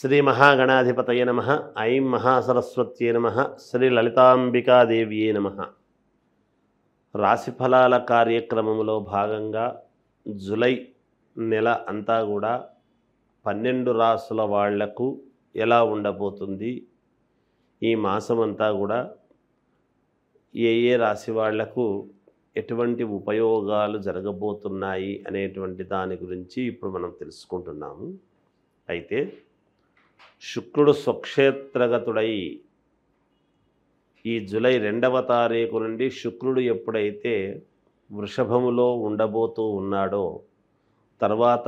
శ్రీ మహాగణాధిపతయ నమ. ఐం మహాసరస్వత్యే నమ. శ్రీ లలితాంబికాదేవ్యే నమ. రాశిఫలాల కార్యక్రమంలో భాగంగా జూలై నెల అంతా కూడా 12 రాసుల వాళ్లకు ఎలా ఉండబోతుంది, ఈ మాసం అంతా కూడా ఏ రాశి వాళ్లకు ఎటువంటి ఉపయోగాలు జరగబోతున్నాయి అనేటువంటి దాని గురించి ఇప్పుడు మనం తెలుసుకుంటున్నాము. అయితే శుక్రుడు స్వక్షేత్రగతుడై ఈ జూలై 2వ తారీఖు నుండి శుక్రుడు ఎప్పుడైతే వృషభములో ఉండబోతూ ఉన్నాడో, తర్వాత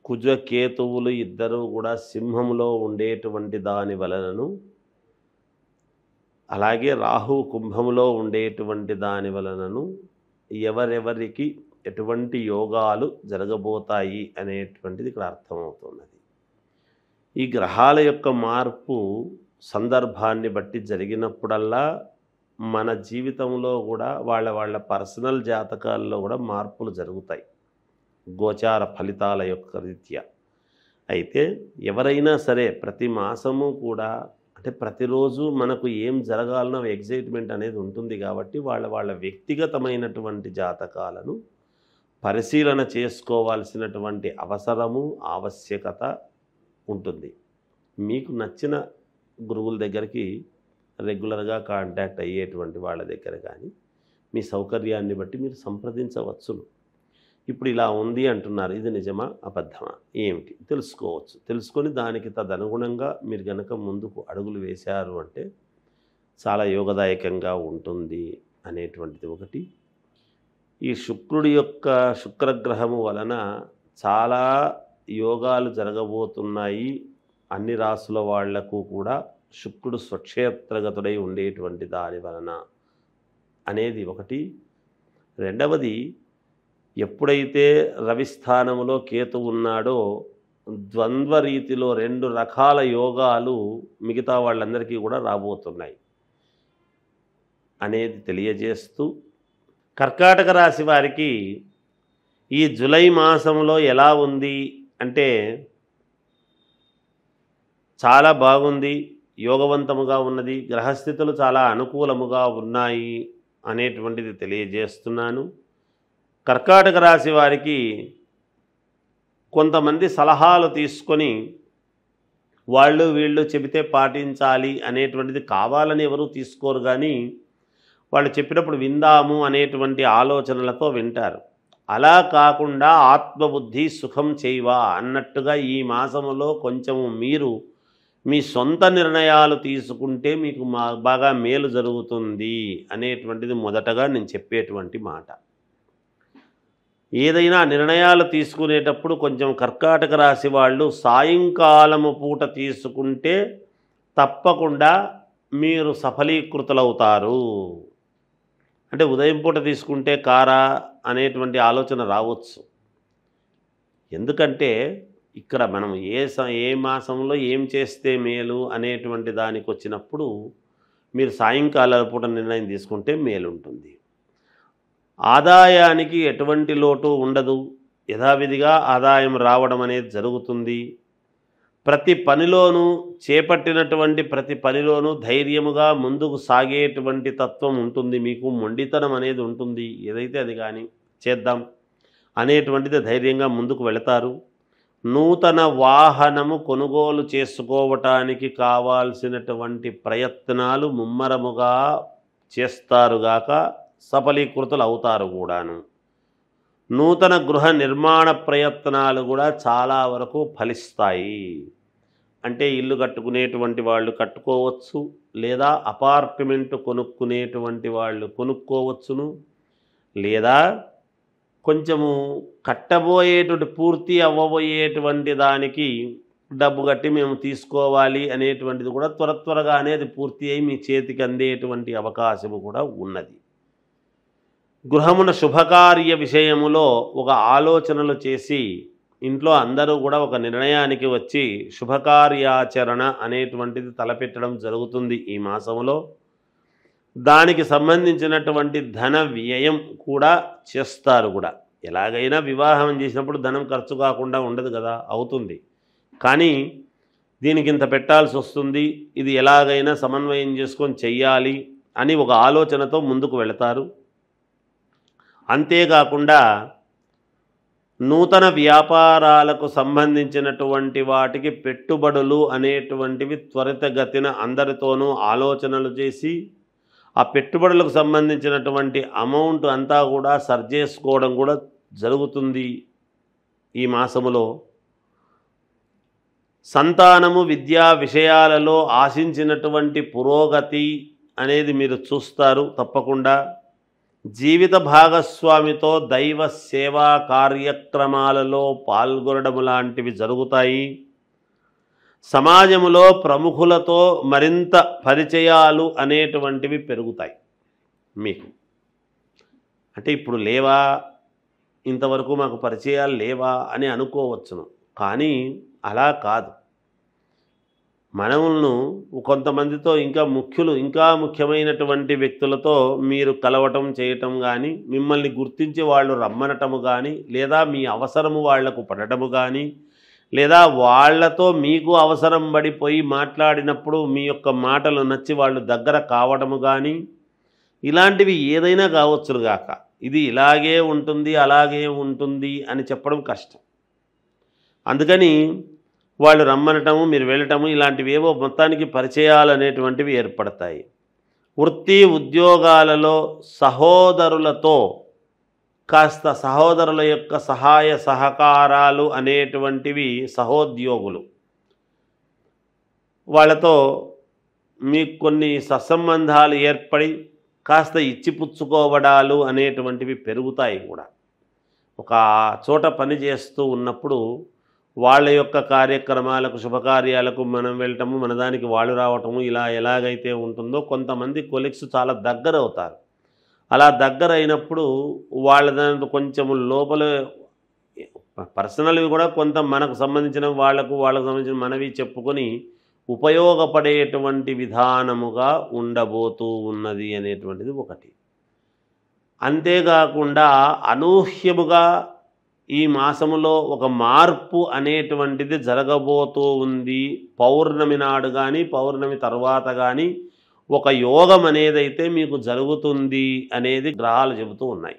కుజకేతువులు ఇద్దరూ కూడా సింహంలో ఉండేటువంటి దాని వలనను, అలాగే రాహు కుంభంలో ఉండేటువంటి దాని వలనను ఎవరెవరికి ఎటువంటి యోగాలు జరగబోతాయి అనేటువంటిది ఇక్కడ అర్థమవుతున్నది. ఈ గ్రహాల యొక్క మార్పు సందర్భాన్ని బట్టి జరిగినప్పుడల్లా మన జీవితంలో కూడా వాళ్ళ పర్సనల్ జాతకాల్లో కూడా మార్పులు జరుగుతాయి గోచార ఫలితాల యొక్క రీత్యా. అయితే ఎవరైనా సరే ప్రతి మాసము కూడా అంటే ప్రతిరోజు మనకు ఏం జరగాలనో ఎగ్జైట్మెంట్ అనేది ఉంటుంది కాబట్టి వాళ్ళ వ్యక్తిగతమైనటువంటి జాతకాలను పరిశీలన చేసుకోవాల్సినటువంటి అవసరము ఆవశ్యకత ఉంటుంది. మీకు నచ్చిన గురువుల దగ్గరికి రెగ్యులర్గా కాంటాక్ట్ అయ్యేటువంటి వాళ్ళ దగ్గర కానీ మీ సౌకర్యాన్ని బట్టి మీరు సంప్రదించవచ్చును. ఇప్పుడు ఇలా ఉంది అంటున్నారు, ఇది నిజమా అబద్ధమా ఏమిటి తెలుసుకోవచ్చు. తెలుసుకొని దానికి తదనుగుణంగా మీరు కనుక ముందుకు అడుగులు వేశారు అంటే చాలా యోగదాయకంగా ఉంటుంది అనేటువంటిది ఒకటి. ఈ శుక్రుడి యొక్క శుక్రగ్రహము వలన చాలా యోగాలు జరగబోతున్నాయి అన్ని రాసుల వాళ్లకు కూడా. శుక్రుడు స్వక్షేత్రగతుడై ఉండేటువంటి దాని వలన అనేది ఒకటి. రెండవది, ఎప్పుడైతే రవిస్థానములో కేతు ఉన్నాడో ద్వంద్వ రీతిలో 2 రకాల యోగాలు మిగతా వాళ్ళందరికీ కూడా రాబోతున్నాయి అనేది తెలియజేస్తూ, కర్కాటక రాశి వారికి ఈ జూలై మాసంలో ఎలా ఉంది అంటే చాలా బాగుంది, యోగవంతముగా ఉన్నది, గ్రహస్థితులు చాలా అనుకూలముగా ఉన్నాయి అనేటువంటిది తెలియజేస్తున్నాను. కర్కాటక రాశి వారికి కొంతమంది సలహాలు తీసుకొని వాళ్ళు వీళ్ళు చెబితే పాటించాలి అనేటువంటిది కావాలని ఎవరూ తీసుకోరు, కానీ వాళ్ళు చెప్పినప్పుడు విందాము అనేటువంటి ఆలోచనలతో వింటారు. అలా కాకుండా ఆత్మబుద్ధి సుఖం చేయవా అన్నట్టుగా ఈ మాసములో కొంచెము మీరు మీ సొంత నిర్ణయాలు తీసుకుంటే మీకు బాగా మేలు జరుగుతుంది అనేటువంటిది మొదటగా నేను చెప్పేటువంటి మాట. ఏదైనా నిర్ణయాలు తీసుకునేటప్పుడు కొంచెం కర్కాటక రాశి వాళ్ళు సాయంకాలము పూట తీసుకుంటే తప్పకుండా మీరు సఫలీకృతులవుతారు. అంటే ఉదయం పూట తీసుకుంటే కారా అనేటువంటి ఆలోచన రావచ్చు. ఎందుకంటే ఇక్కడ మనం ఏ మాసంలో ఏం చేస్తే మేలు అనేటువంటి దానికి వచ్చినప్పుడు మీరు సాయంకాల పూట నిర్ణయం తీసుకుంటే మేలు ఉంటుంది. ఆదాయానికి ఎటువంటి లోటు ఉండదు, యథావిధిగా ఆదాయం రావడం అనేది జరుగుతుంది. ప్రతి పనిలోనూ చేపట్టినటువంటి ప్రతి పనిలోనూ ధైర్యముగా ముందుకు సాగేటువంటి తత్వం ఉంటుంది. మీకు మొండితనం అనేది ఉంటుంది, ఏదైతే అది కానీ చేద్దాం అనేటువంటిది ధైర్యంగా ముందుకు వెళతారు. నూతన వాహనము కొనుగోలు చేసుకోవటానికి కావాల్సినటువంటి ప్రయత్నాలు ముమ్మరముగా చేస్తారుగాక సఫలీకృతులు అవుతారు కూడాను. నూతన గృహ నిర్మాణ ప్రయత్నాలు కూడా చాలా వరకు ఫలిస్తాయి. అంటే ఇల్లు కట్టుకునేటువంటి వాళ్ళు కట్టుకోవచ్చు, లేదా అపార్ట్మెంట్ కొనుక్కునేటువంటి వాళ్ళు కొనుక్కోవచ్చును, లేదా కొంచెము కట్టబోయేటువంటి పూర్తి అవ్వబోయేటువంటి దానికి డబ్బు కట్టి మేము తీసుకోవాలి అనేటువంటిది కూడా త్వరగా అనేది పూర్తి అయి మీ చేతికి అందేటువంటి అవకాశము కూడా ఉన్నది. గృహమున శుభకార్య విషయములో ఒక ఆలోచనలు చేసి ఇంట్లో అందరూ కూడా ఒక నిర్ణయానికి వచ్చి శుభకార్యాచరణ అనేటువంటిది తలపెట్టడం జరుగుతుంది ఈ మాసంలో. దానికి సంబంధించినటువంటి ధన వ్యయం కూడా చేస్తారు కూడా. ఎలాగైనా వివాహం చేసినప్పుడు ధనం ఖర్చు కాకుండా ఉండదు కదా, అవుతుంది. కానీ దీనికి ఇంత పెట్టాల్సి వస్తుంది, ఇది ఎలాగైనా సమన్వయం చేసుకొని చెయ్యాలి అని ఒక ఆలోచనతో ముందుకు వెళతారు. అంతేకాకుండా నూతన వ్యాపారాలకు సంబంధించినటువంటి వాటికి పెట్టుబడులు అనేటువంటివి త్వరితగతిన అందరితోనూ ఆలోచనలు చేసి ఆ పెట్టుబడులకు సంబంధించినటువంటి అమౌంట్ అంతా కూడా సర్చేసుకోవడం కూడా జరుగుతుంది. ఈ మాసములో సంతానము విద్యా విషయాలలో ఆశించినటువంటి పురోగతి అనేది మీరు చూస్తారు తప్పకుండా. జీవిత భాగస్వామితో దైవ సేవా కార్యక్రమాలలో పాల్గొనడం లాంటివి జరుగుతాయి. సమాజంలో ప్రముఖులతో మరింత పరిచయాలు అనేటువంటివి పెరుగుతాయి మీకు. అంటే ఇప్పుడు లేవా, ఇంతవరకు మాకు పరిచయాలు లేవా అని అనుకోవచ్చును, కానీ అలా కాదు. మనములను కొంతమందితో ఇంకా ముఖ్యమైనటువంటి వ్యక్తులతో మీరు కలవటం చేయటం కానీ, మిమ్మల్ని గుర్తించి వాళ్ళు రమ్మనటము కానీ, లేదా మీ అవసరము వాళ్లకు పడటము కానీ, లేదా వాళ్లతో మీకు అవసరం పడిపోయి మాట్లాడినప్పుడు మీ యొక్క మాటలు నచ్చి వాళ్ళు దగ్గర కావడము కానీ, ఇలాంటివి ఏదైనా కావచ్చుగాక. ఇది ఇలాగే ఉంటుంది అలాగే ఉంటుంది అని చెప్పడం కష్టం. అందుకని వాళ్ళు రమ్మనటము, మీరు వెళ్ళటము, ఇలాంటివేవో మొత్తానికి పరిచయాలు అనేటువంటివి ఏర్పడతాయి. వృత్తి ఉద్యోగాలలో సహోదరులతో కాస్త సహోదరుల యొక్క సహాయ సహకారాలు అనేటువంటివి, సహోద్యోగులు వాళ్ళతో మీకు కొన్ని సత్సంబంధాలు ఏర్పడి కాస్త ఇచ్చిపుచ్చుకోవడాలు అనేటువంటివి పెరుగుతాయి కూడా. ఒక చోట పని చేస్తూ ఉన్నప్పుడు వాళ్ళ యొక్క కార్యక్రమాలకు శుభకార్యాలకు మనం వెళ్ళటము, మన దానికి వాళ్ళు రావటము, ఇలా ఎలాగైతే ఉంటుందో కొంతమంది కొలీగ్స్ చాలా దగ్గర అవుతారు. అలా దగ్గర అయినప్పుడు వాళ్ళ దాంట్లో కొంచెం లోపల పర్సనల్వి కూడా కొంత మనకు సంబంధించిన వాళ్ళకు సంబంధించిన మనవి చెప్పుకొని ఉపయోగపడేటువంటి విధానముగా ఉండబోతూ ఉన్నది అనేటువంటిది ఒకటి. అంతేకాకుండా అనూహ్యముగా ఈ మాసములో ఒక మార్పు అనేటువంటిది జరగబోతూ ఉంది. పౌర్ణమి నాడు కానీ పౌర్ణమి తర్వాత కానీ ఒక యోగం అనేదైతే మీకు జరుగుతుంది అనేది గ్రహాలు చెబుతూ ఉన్నాయి.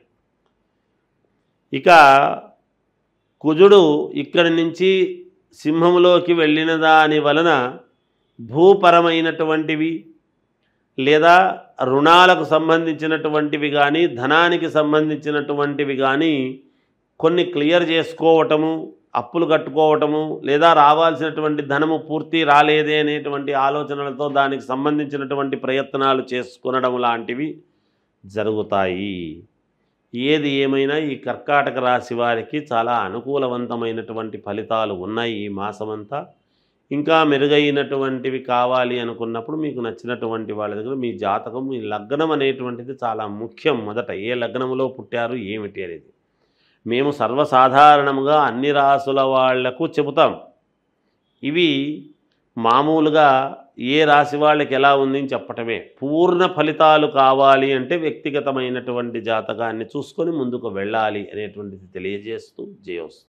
ఇక కుజుడు ఇక్కడి నుంచి సింహములోకి వెళ్ళిన దాని వలన భూపరమైనటువంటివి లేదా రుణాలకు సంబంధించినటువంటివి కానీ, ధనానికి సంబంధించినటువంటివి కానీ కొన్ని క్లియర్ చేసుకోవటము, అప్పులు కట్టుకోవటము, లేదా రావాల్సినటువంటి ధనము పూర్తి రాలేదే అనేటువంటి ఆలోచనలతో దానికి సంబంధించినటువంటి ప్రయత్నాలు చేసుకొనడం లాంటివి జరుగుతాయి. ఏది ఏమైనా ఈ కర్కాటక రాశి వారికి చాలా అనుకూలవంతమైనటువంటి ఫలితాలు ఉన్నాయి ఈ మాసమంతా. ఇంకా మెరుగైనటువంటివి కావాలి అనుకున్నప్పుడు మీకు నచ్చినటువంటి వాళ్ళ దగ్గర మీ జాతకం, మీ లగ్నం అనేటువంటిది చాలా ముఖ్యం. మొదట ఏ లగ్నములో పుట్టారు ఏమిటి అనేది మేము సర్వసాధారణంగా అన్ని రాసుల వాళ్లకు చెబుతాం. ఇవి మామూలుగా ఏ రాశి వాళ్ళకి ఎలా ఉంది అని చెప్పటమే. పూర్ణ ఫలితాలు కావాలి అంటే వ్యక్తిగతమైనటువంటి జాతకాన్ని చూసుకొని ముందుకు వెళ్ళాలి అనేటువంటిది తెలియజేస్తూ జయోస్తు.